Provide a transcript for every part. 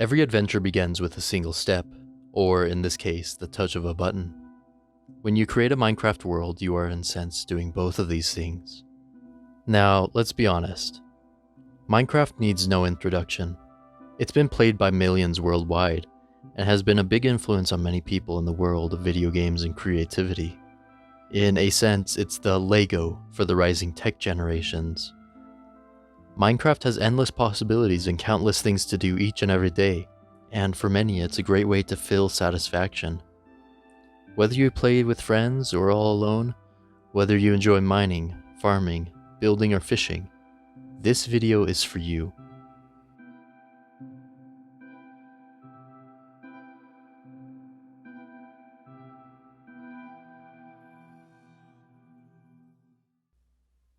Every adventure begins with a single step, or in this case, the touch of a button. When you create a Minecraft world, you are in a sense doing both of these things. Now, let's be honest. Minecraft needs no introduction. It's been played by millions worldwide, and has been a big influence on many people in the world of video games and creativity. In a sense, it's the Lego for the rising tech generations. Minecraft has endless possibilities and countless things to do each and every day, and for many it's a great way to feel satisfaction. Whether you play with friends or all alone, whether you enjoy mining, farming, building or fishing, this video is for you.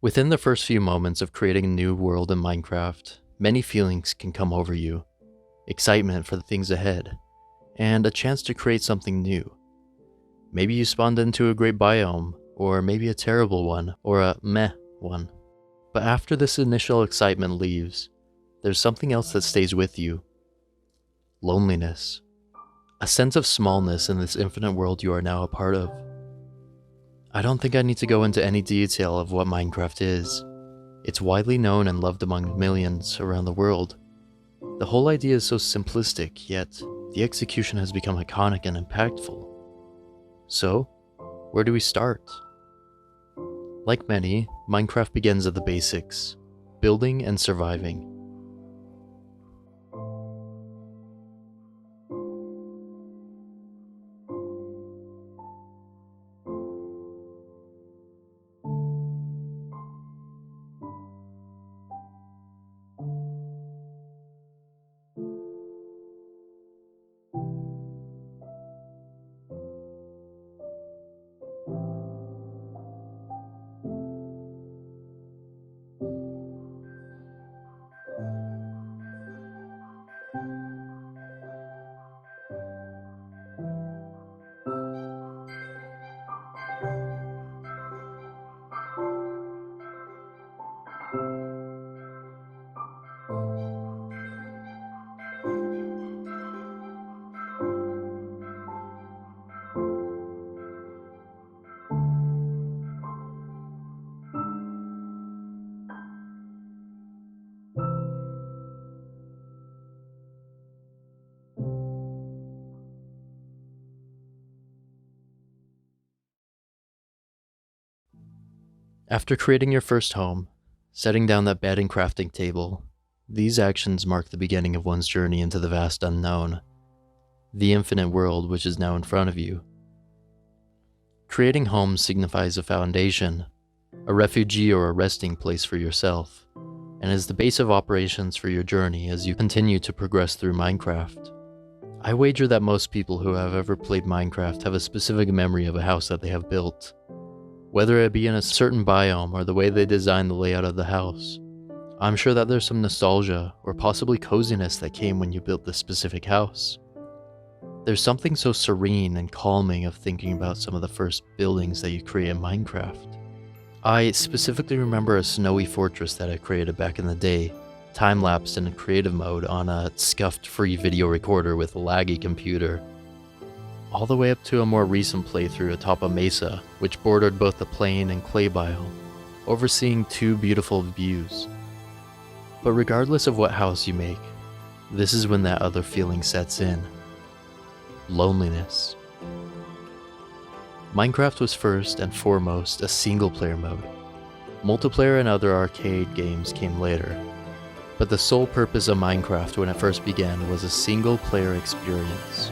Within the first few moments of creating a new world in Minecraft, many feelings can come over you. Excitement for the things ahead, and a chance to create something new. Maybe you spawned into a great biome, or maybe a terrible one, or a meh one. But after this initial excitement leaves, there's something else that stays with you. Loneliness. A sense of smallness in this infinite world you are now a part of. I don't think I need to go into any detail of what Minecraft is. It's widely known and loved among millions around the world. The whole idea is so simplistic, yet the execution has become iconic and impactful. So, where do we start? Like many, Minecraft begins at the basics, building and surviving. After creating your first home, setting down that bed and crafting table, these actions mark the beginning of one's journey into the vast unknown, the infinite world which is now in front of you. Creating homes signifies a foundation, a refugee or a resting place for yourself, and is the base of operations for your journey as you continue to progress through Minecraft. I wager that most people who have ever played Minecraft have a specific memory of a house that they have built. Whether it be in a certain biome or the way they designed the layout of the house, I'm sure that there's some nostalgia or possibly coziness that came when you built this specific house. There's something so serene and calming of thinking about some of the first buildings that you create in Minecraft. I specifically remember a snowy fortress that I created back in the day, time-lapsed in a creative mode on a scuffed-free video recorder with a laggy computer. All the way up to a more recent playthrough atop a mesa, which bordered both the plain and clay biome, overseeing two beautiful views. But regardless of what house you make, this is when that other feeling sets in. Loneliness. Minecraft was first and foremost a single-player mode. Multiplayer and other arcade games came later, but the sole purpose of Minecraft when it first began was a single-player experience.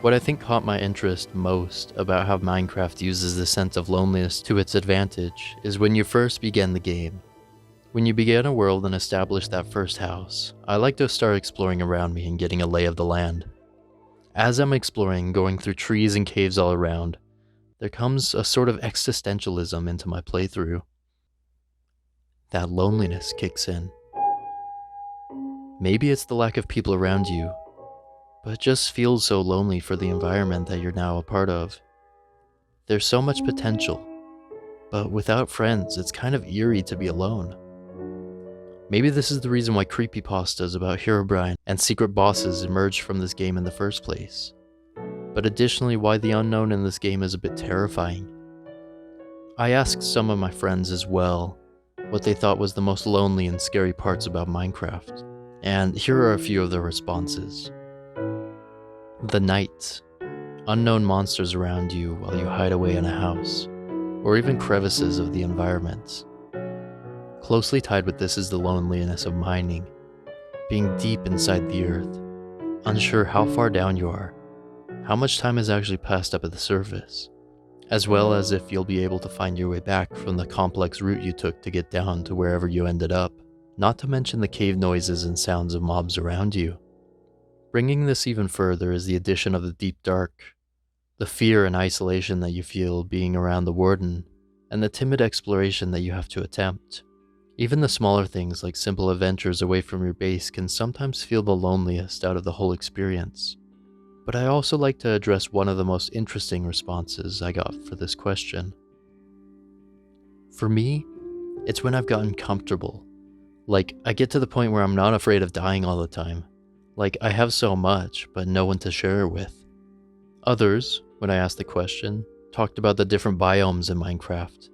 What I think caught my interest most about how Minecraft uses the sense of loneliness to its advantage is when you first begin the game. When you begin a world and establish that first house, I like to start exploring around me and getting a lay of the land. As I'm exploring, going through trees and caves all around, there comes a sort of existentialism into my playthrough. That loneliness kicks in. Maybe it's the lack of people around you, but it just feels so lonely for the environment that you're now a part of. There's so much potential, but without friends, it's kind of eerie to be alone. Maybe this is the reason why creepypastas about Herobrine and secret bosses emerged from this game in the first place. But additionally, why the unknown in this game is a bit terrifying. I asked some of my friends as well what they thought was the most lonely and scary parts about Minecraft, and here are a few of their responses. The night. Unknown monsters around you while you hide away in a house, or even crevices of the environment. Closely tied with this is the loneliness of mining, being deep inside the earth, unsure how far down you are, how much time has actually passed up at the surface, as well as if you'll be able to find your way back from the complex route you took to get down to wherever you ended up, not to mention the cave noises and sounds of mobs around you. Bringing this even further is the addition of the deep dark, the fear and isolation that you feel being around the warden, and the timid exploration that you have to attempt. Even the smaller things like simple adventures away from your base can sometimes feel the loneliest out of the whole experience. But I also like to address one of the most interesting responses I got for this question. For me, it's when I've gotten comfortable. Like, I get to the point where I'm not afraid of dying all the time. Like, I have so much, but no one to share it with. Others, when I asked the question, talked about the different biomes in Minecraft.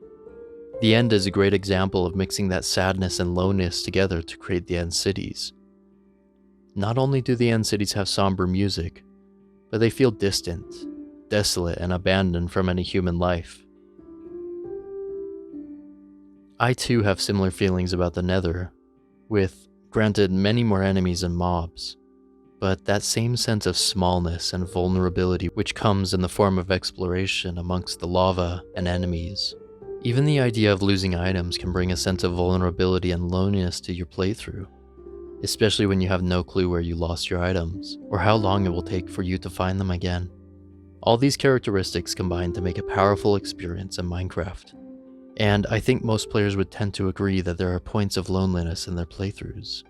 The End is a great example of mixing that sadness and loneliness together to create the End cities. Not only do the End cities have somber music, but they feel distant, desolate, and abandoned from any human life. I too have similar feelings about the Nether, with, granted, many more enemies and mobs, but that same sense of smallness and vulnerability which comes in the form of exploration amongst the lava and enemies. Even the idea of losing items can bring a sense of vulnerability and loneliness to your playthrough, especially when you have no clue where you lost your items, or how long it will take for you to find them again. All these characteristics combine to make a powerful experience in Minecraft, and I think most players would tend to agree that there are points of loneliness in their playthroughs.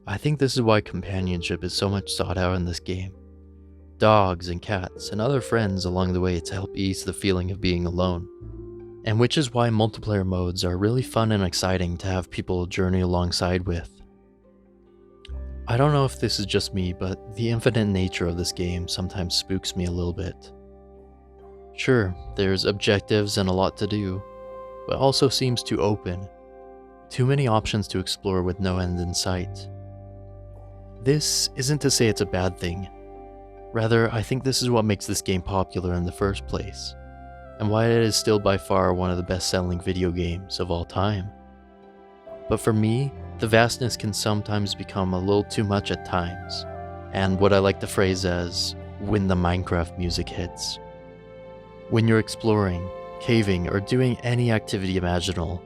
I think this is why companionship is so much sought out in this game. Dogs and cats and other friends along the way to help ease the feeling of being alone. And which is why multiplayer modes are really fun and exciting to have people journey alongside with. I don't know if this is just me, but the infinite nature of this game sometimes spooks me a little bit. Sure, there's objectives and a lot to do, but also seems too open. Too many options to explore with no end in sight. This isn't to say it's a bad thing. Rather, I think this is what makes this game popular in the first place, and why it is still by far one of the best-selling video games of all time. But for me, the vastness can sometimes become a little too much at times, and what I like to phrase as, when the Minecraft music hits. When you're exploring, caving, or doing any activity imaginable,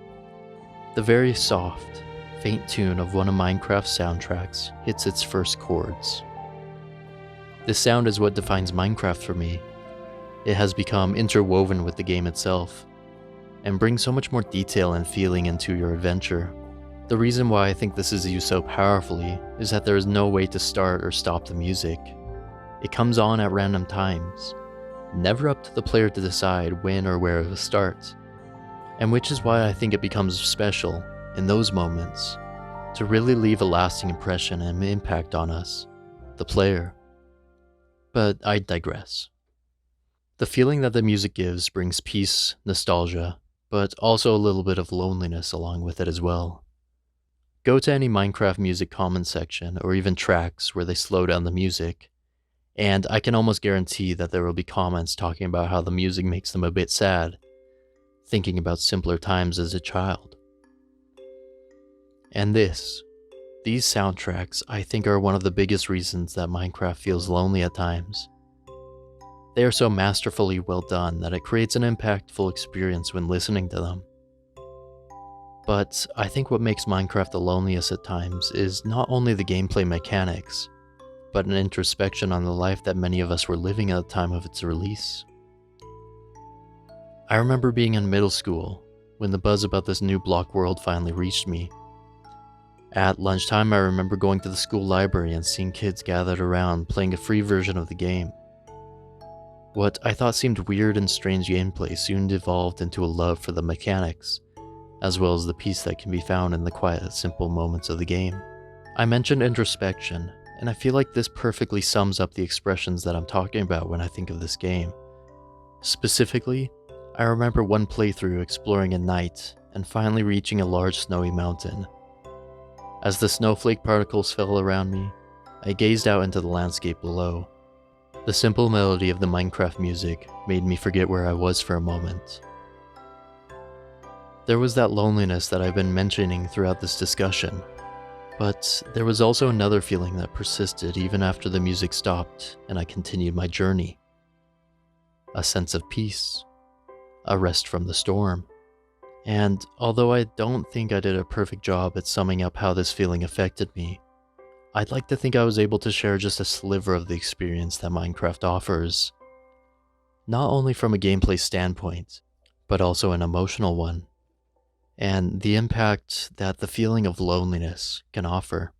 the very soft, faint tune of one of Minecraft's soundtracks hits its first chords. This sound is what defines Minecraft for me. It has become interwoven with the game itself, and brings so much more detail and feeling into your adventure. The reason why I think this is used so powerfully is that there is no way to start or stop the music. It comes on at random times, never up to the player to decide when or where to start, and which is why I think it becomes special in those moments to really leave a lasting impression and impact on us, the player. But I digress. The feeling that the music gives brings peace, nostalgia, but also a little bit of loneliness along with it as well. Go to any Minecraft music comment section or even tracks where they slow down the music, and I can almost guarantee that there will be comments talking about how the music makes them a bit sad, thinking about simpler times as a child. And these soundtracks, I think, are one of the biggest reasons that Minecraft feels lonely at times. They are so masterfully well done that it creates an impactful experience when listening to them. But I think what makes Minecraft the loneliest at times is not only the gameplay mechanics, but an introspection on the life that many of us were living at the time of its release. I remember being in middle school when the buzz about this new block world finally reached me. At lunchtime, I remember going to the school library and seeing kids gathered around playing a free version of the game. What I thought seemed weird and strange gameplay soon devolved into a love for the mechanics, as well as the peace that can be found in the quiet, simple moments of the game. I mentioned introspection, and I feel like this perfectly sums up the expressions that I'm talking about when I think of this game. Specifically, I remember one playthrough exploring at night and finally reaching a large snowy mountain. As the snowflake particles fell around me, I gazed out into the landscape below. The simple melody of the Minecraft music made me forget where I was for a moment. There was that loneliness that I've been mentioning throughout this discussion, but there was also another feeling that persisted even after the music stopped and I continued my journey. A sense of peace, a rest from the storm. And although I don't think I did a perfect job at summing up how this feeling affected me, I'd like to think I was able to share just a sliver of the experience that Minecraft offers. Not only from a gameplay standpoint, but also an emotional one, and the impact that the feeling of loneliness can offer.